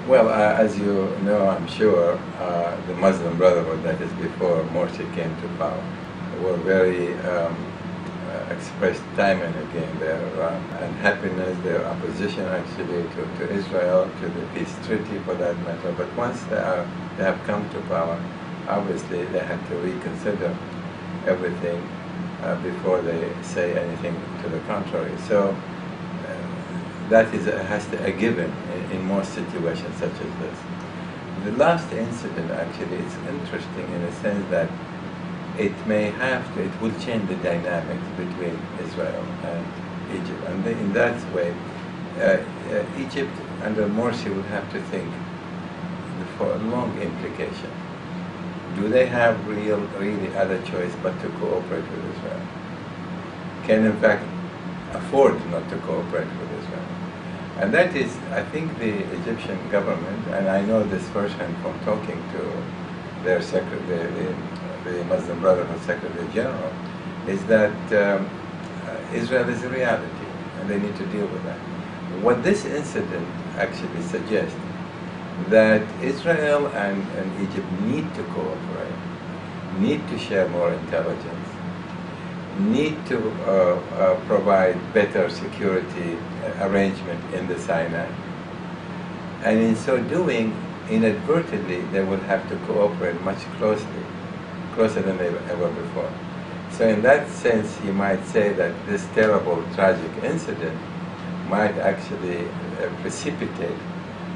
Well, as you know, I'm sure, the Muslim Brotherhood, that is before Morsi came to power, were very expressed time and again their unhappiness, their opposition actually to Israel, to the peace treaty for that matter. But once they have come to power, obviously they have to reconsider everything before they say anything to the contrary. So that is a given in most situations such as this. The last incident actually is interesting in the sense that it will change the dynamics between Israel and Egypt. And in that way, Egypt under Morsi would have to think for a long implication. Do they have really other choice but to cooperate with Israel? Can in fact afford not to cooperate with Israel? And that is, I think, the Egyptian government, and I know this firsthand from talking to their the Muslim Brotherhood Secretary General, is that Israel is a reality, and they need to deal with that. What this incident actually suggests, that Israel and Egypt need to cooperate, need to share more intelligence, need to provide better security arrangement in the Sinai. And in so doing, inadvertently, they will have to cooperate much closer than they ever before. So in that sense, you might say that this terrible, tragic incident might actually precipitate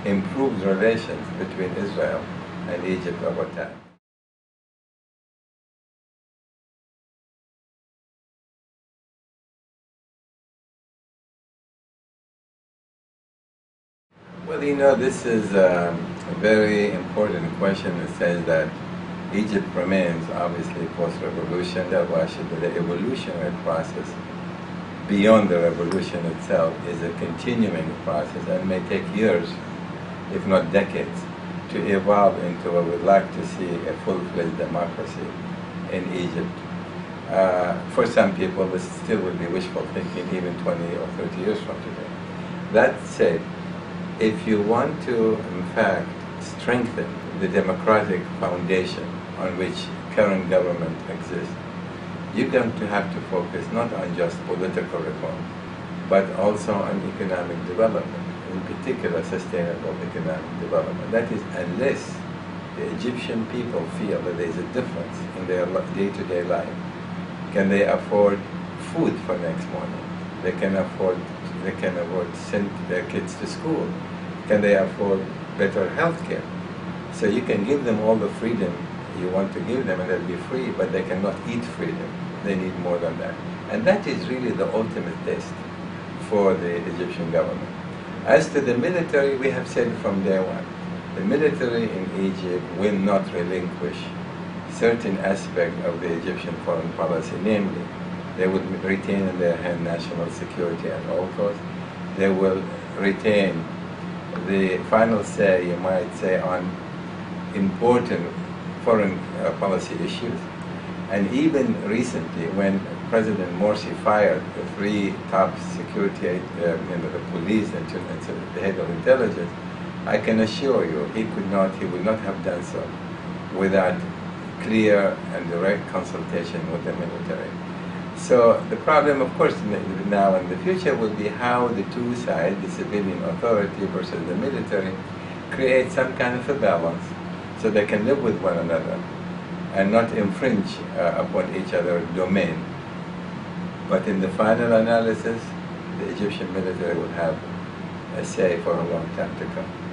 improved relations between Israel and Egypt over time. Well, you know, this is a very important question in the sense that Egypt remains, obviously, post-revolution. That was the evolutionary process beyond the revolution itself is a continuing process and may take years, if not decades, to evolve into what we'd like to see a full-fledged democracy in Egypt. For some people, this still would be wishful thinking even 20 or 30 years from today. That said, if you want to, in fact, strengthen the democratic foundation on which current government exists, you're going to have to focus not on just political reform, but also on economic development, in particular sustainable economic development. That is, unless the Egyptian people feel that there is a difference in their day-to-day life, can they afford food for next morning? They can afford to send their kids to school. Can they afford better health care? So you can give them all the freedom you want to give them and they'll be free, but they cannot eat freedom. They need more than that. And that is really the ultimate test for the Egyptian government. As to the military, we have said from day one, the military in Egypt will not relinquish certain aspects of the Egyptian foreign policy, namely, they will retain in their hand national security at all costs. They will retain the final say, you might say, on important foreign policy issues. And even recently, when President Morsi fired the three top security, the police and the head of intelligence, I can assure you he would not have done so without clear and direct consultation with the military. So the problem, of course, now and the future will be how the two sides, the civilian authority versus the military, create some kind of a balance so they can live with one another and not infringe upon each other's domain. But in the final analysis, the Egyptian military will have a say for a long time to come.